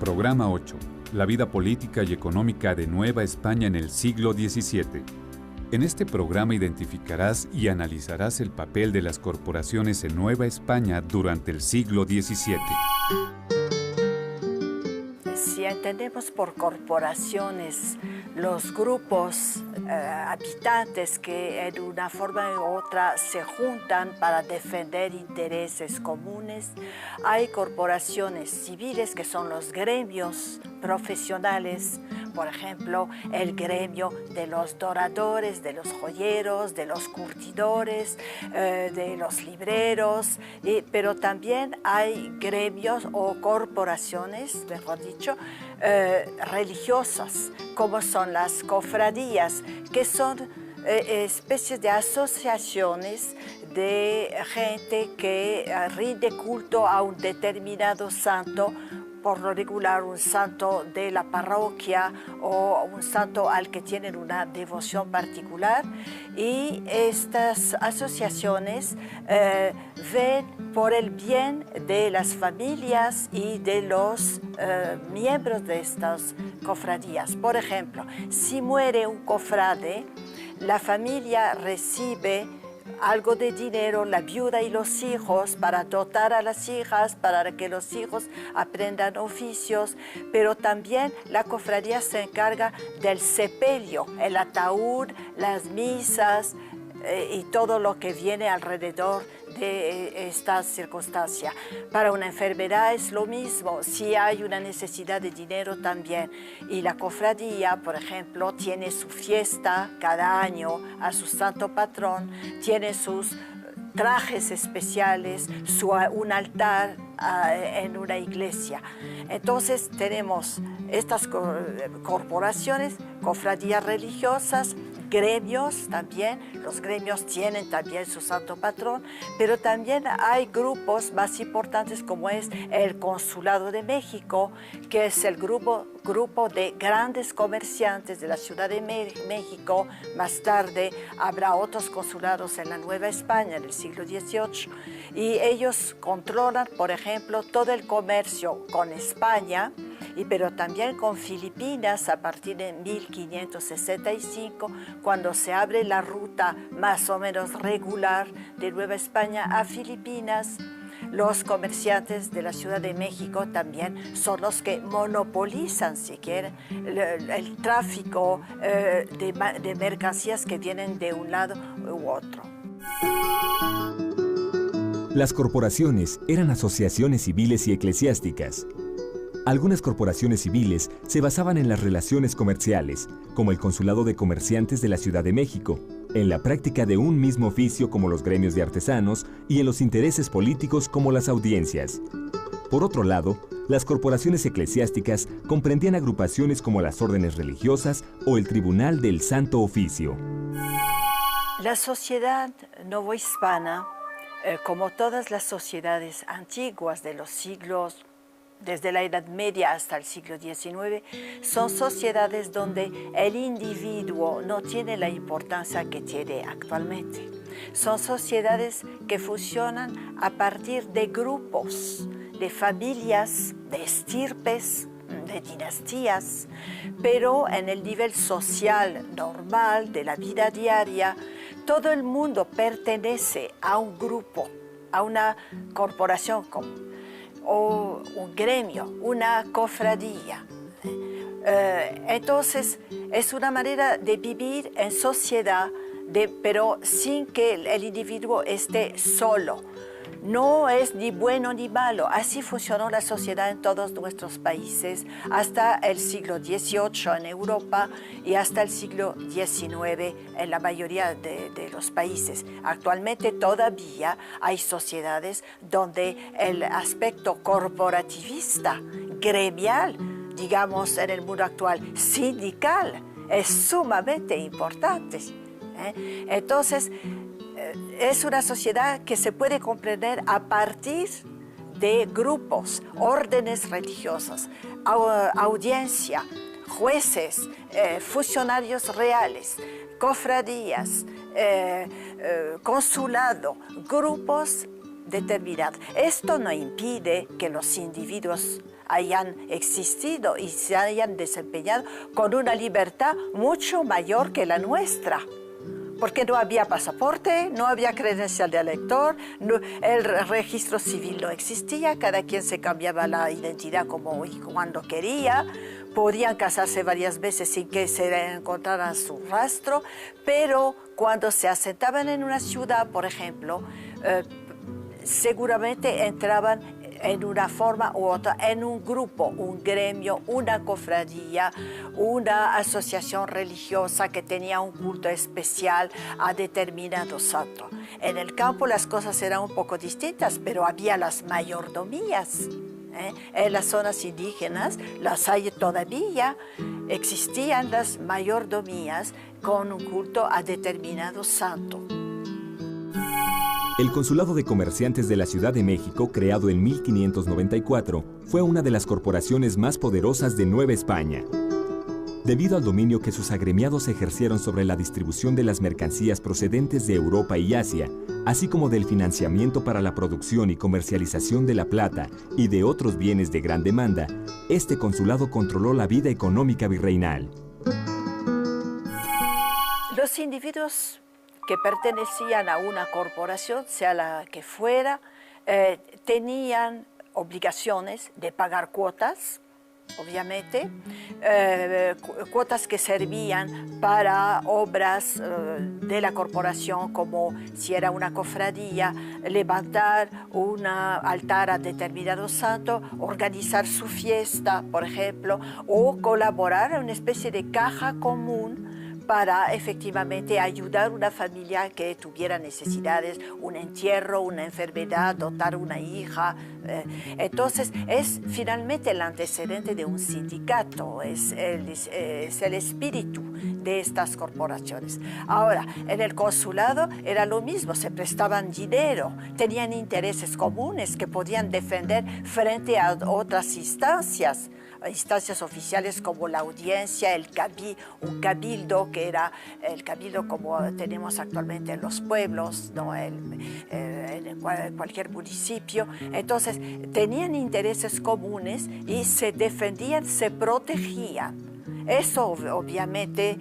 Programa 8. La vida política y económica de Nueva España en el siglo XVII. En este programa identificarás y analizarás el papel de las corporaciones en Nueva España durante el siglo XVII. Si entendemos por corporaciones los grupos habitantes que de una forma u otra se juntan para defender intereses comunes, hay corporaciones civiles que son los gremios profesionales, por ejemplo, el gremio de los doradores, de los joyeros, de los curtidores, de los libreros, pero también hay gremios o corporaciones, mejor dicho, religiosas, como son las cofradías, que son especies de asociaciones de gente que rinde culto a un determinado santo, por lo regular un santo de la parroquia o un santo al que tienen una devoción particular, y estas asociaciones ven por el bien de las familias y de los miembros de estas cofradías. Por ejemplo, si muere un cofrade, la familia recibe algo de dinero, la viuda y los hijos, para dotar a las hijas, para que los hijos aprendan oficios, pero también la cofradía se encarga del sepelio, el ataúd, las misas y todo lo que viene alrededor de esta circunstancia. Para una enfermedad es lo mismo, si hay una necesidad de dinero también. Y la cofradía, por ejemplo, tiene su fiesta cada año a su santo patrón, tiene sus trajes especiales, un altar en una iglesia. Entonces tenemos estas corporaciones, cofradías religiosas, gremios también. Los gremios tienen también su santo patrón, pero también hay grupos más importantes como es el Consulado de México, que es el grupo de grandes comerciantes de la Ciudad de México. Más tarde habrá otros consulados en la Nueva España en el siglo XVIII, y ellos controlan, por ejemplo, todo el comercio con España, pero también con Filipinas a partir de 1565, cuando se abre la ruta más o menos regular de Nueva España a Filipinas. Los comerciantes de la Ciudad de México también son los que monopolizan, si quieren, el tráfico de mercancías que vienen de un lado u otro. Las corporaciones eran asociaciones civiles y eclesiásticas. Algunas corporaciones civiles se basaban en las relaciones comerciales, como el Consulado de Comerciantes de la Ciudad de México, en la práctica de un mismo oficio como los gremios de artesanos y en los intereses políticos como las audiencias. Por otro lado, las corporaciones eclesiásticas comprendían agrupaciones como las órdenes religiosas o el Tribunal del Santo Oficio. La sociedad novohispana, como todas las sociedades antiguas de los siglos, desde la Edad Media hasta el siglo XIX, son sociedades donde el individuo no tiene la importancia que tiene actualmente. Son sociedades que funcionan a partir de grupos, de familias, de estirpes, de dinastías, pero en el nivel social normal de la vida diaria, todo el mundo pertenece a un grupo, a una corporación o un gremio, una cofradía. Entonces, es una manera de vivir en sociedad, pero sin que el individuo esté solo. No es ni bueno ni malo. Así funcionó la sociedad en todos nuestros países hasta el siglo XVIII en Europa y hasta el siglo XIX en la mayoría de los países. Actualmente todavía hay sociedades donde el aspecto corporativista, gremial, digamos en el mundo actual, sindical, es sumamente importante. Entonces, es una sociedad que se puede comprender a partir de grupos, órdenes religiosas, audiencia, jueces, funcionarios reales, cofradías, consulado, grupos determinado. Esto no impide que los individuos hayan existido y se hayan desempeñado con una libertad mucho mayor que la nuestra. Porque no había pasaporte, no había credencial de elector, el registro civil no existía, cada quien se cambiaba la identidad como y cuando quería, podían casarse varias veces sin que se encontrara su rastro, pero cuando se asentaban en una ciudad, por ejemplo, seguramente entraban en una forma u otra, en un grupo, un gremio, una cofradía, una asociación religiosa que tenía un culto especial a determinado santo. En el campo las cosas eran un poco distintas, pero había las mayordomías. En las zonas indígenas las hay todavía, existían las mayordomías con un culto a determinado santo. El Consulado de Comerciantes de la Ciudad de México, creado en 1594, fue una de las corporaciones más poderosas de Nueva España. Debido al dominio que sus agremiados ejercieron sobre la distribución de las mercancías procedentes de Europa y Asia, así como del financiamiento para la producción y comercialización de la plata y de otros bienes de gran demanda, este consulado controló la vida económica virreinal. Los individuos que pertenecían a una corporación, sea la que fuera, tenían obligaciones de pagar cuotas, obviamente, cuotas que servían para obras de la corporación, como si era una cofradía, levantar un altar a determinado santo, organizar su fiesta, por ejemplo, o colaborar en una especie de caja común para efectivamente ayudar a una familia que tuviera necesidades, un entierro, una enfermedad, dotar una hija. Entonces, es finalmente el antecedente de un sindicato, es el espíritu de estas corporaciones. Ahora, en el consulado era lo mismo, se prestaban dinero, tenían intereses comunes que podían defender frente a otras instancias oficiales como la audiencia, un cabildo, que era el cabildo como tenemos actualmente en los pueblos, ¿no? En cualquier municipio. Entonces, tenían intereses comunes y se defendían, se protegían. Eso obviamente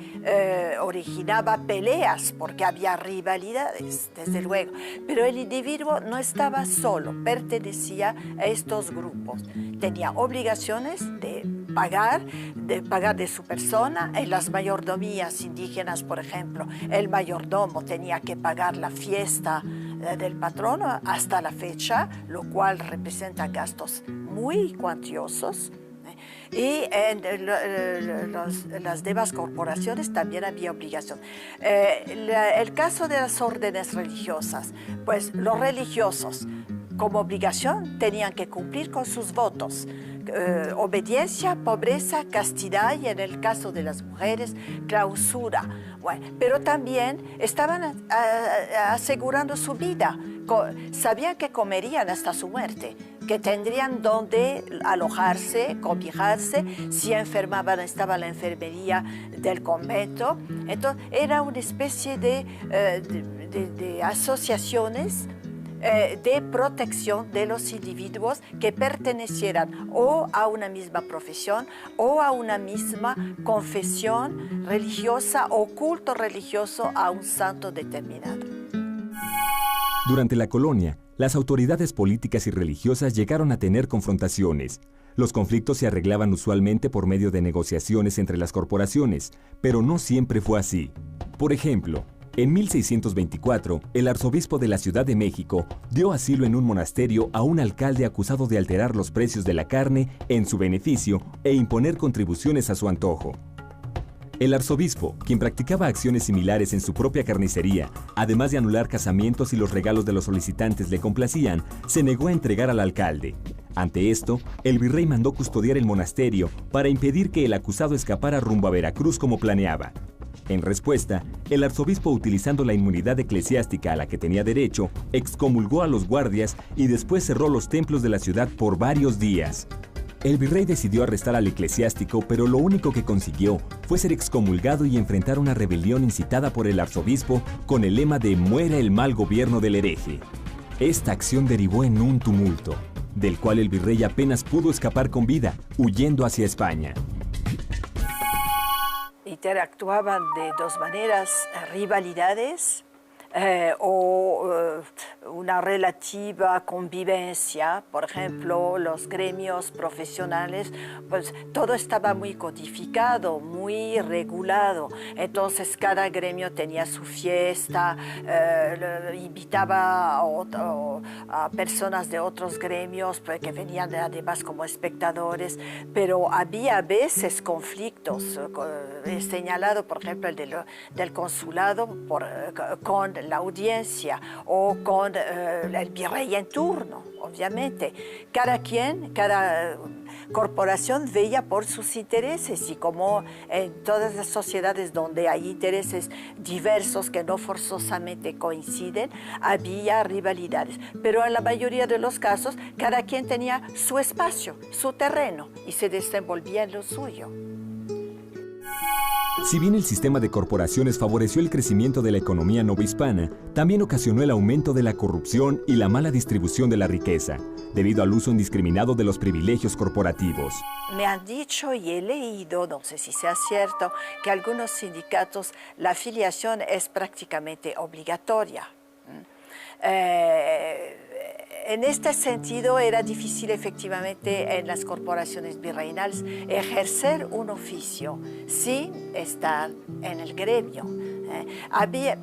originaba peleas porque había rivalidades, desde luego. Pero el individuo no estaba solo, pertenecía a estos grupos. Tenía obligaciones de pagar de su persona. En las mayordomías indígenas, por ejemplo, el mayordomo tenía que pagar la fiesta del patrono hasta la fecha, lo cual representa gastos muy cuantiosos. Y en las demás corporaciones también había obligación. El caso de las órdenes religiosas, pues los religiosos como obligación tenían que cumplir con sus votos. Obediencia, pobreza, castidad y en el caso de las mujeres, clausura. Bueno, pero también estaban asegurando su vida. Sabían que comerían hasta su muerte, que tendrían donde alojarse, cobijarse. Si enfermaban, estaba la enfermería del convento. Entonces, era una especie de asociaciones de protección de los individuos que pertenecieran o a una misma profesión o a una misma confesión religiosa o culto religioso a un santo determinado. Durante la colonia, las autoridades políticas y religiosas llegaron a tener confrontaciones. Los conflictos se arreglaban usualmente por medio de negociaciones entre las corporaciones, pero no siempre fue así. Por ejemplo, en 1624, el arzobispo de la Ciudad de México dio asilo en un monasterio a un alcalde acusado de alterar los precios de la carne en su beneficio e imponer contribuciones a su antojo. El arzobispo, quien practicaba acciones similares en su propia carnicería, además de anular casamientos y los regalos de los solicitantes le complacían, se negó a entregar al alcalde. Ante esto, el virrey mandó custodiar el monasterio para impedir que el acusado escapara rumbo a Veracruz como planeaba. En respuesta, el arzobispo, utilizando la inmunidad eclesiástica a la que tenía derecho, excomulgó a los guardias y después cerró los templos de la ciudad por varios días. El virrey decidió arrestar al eclesiástico, pero lo único que consiguió fue ser excomulgado y enfrentar una rebelión incitada por el arzobispo con el lema de «Muera el mal gobierno del hereje». Esta acción derivó en un tumulto, del cual el virrey apenas pudo escapar con vida, huyendo hacia España. Interactuaban de dos maneras, rivalidades una relativa convivencia. Por ejemplo, los gremios profesionales, pues todo estaba muy codificado, muy regulado. Entonces cada gremio tenía su fiesta, invitaba a personas de otros gremios que venían además como espectadores, pero había a veces conflictos. He señalado, por ejemplo, el del consulado con la audiencia o con el virrey en turno, obviamente. Cada corporación veía por sus intereses, y como en todas las sociedades donde hay intereses diversos que no forzosamente coinciden, había rivalidades. Pero en la mayoría de los casos, cada quien tenía su espacio, su terreno, y se desenvolvía en lo suyo. Si bien el sistema de corporaciones favoreció el crecimiento de la economía novohispana, también ocasionó el aumento de la corrupción y la mala distribución de la riqueza, debido al uso indiscriminado de los privilegios corporativos. Me han dicho y he leído, no sé si sea cierto, que algunos sindicatos la afiliación es prácticamente obligatoria. En este sentido, era difícil efectivamente en las corporaciones virreinales ejercer un oficio sin estar en el gremio.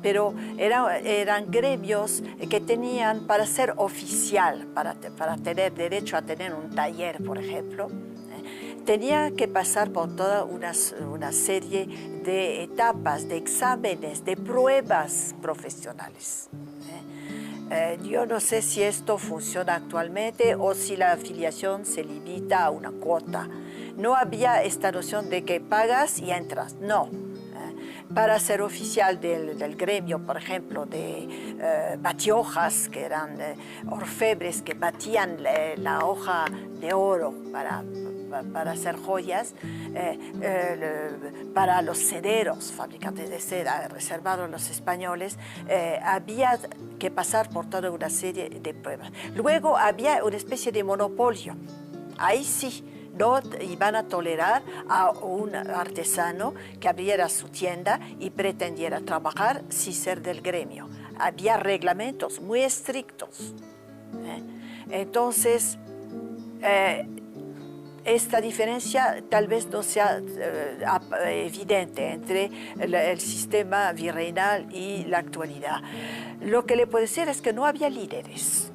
Pero eran gremios que tenían, para ser oficial, para tener derecho a tener un taller, por ejemplo, tenía que pasar por toda una serie de etapas, de exámenes, de pruebas profesionales. Yo no sé si esto funciona actualmente o si la afiliación se limita a una cuota. No había esta noción de que pagas y entras, no. Para ser oficial del gremio, por ejemplo, de batiojas, que eran orfebres que batían la hoja de oro para hacer joyas, para los sederos, fabricantes de seda, reservados a los españoles, había que pasar por toda una serie de pruebas. Luego había una especie de monopolio. Ahí sí, no iban a tolerar a un artesano que abriera su tienda y pretendiera trabajar sin ser del gremio. Había reglamentos muy estrictos. Entonces, esta diferencia tal vez no sea evidente entre el sistema virreinal y la actualidad. Lo que le puedo decir es que no había líderes.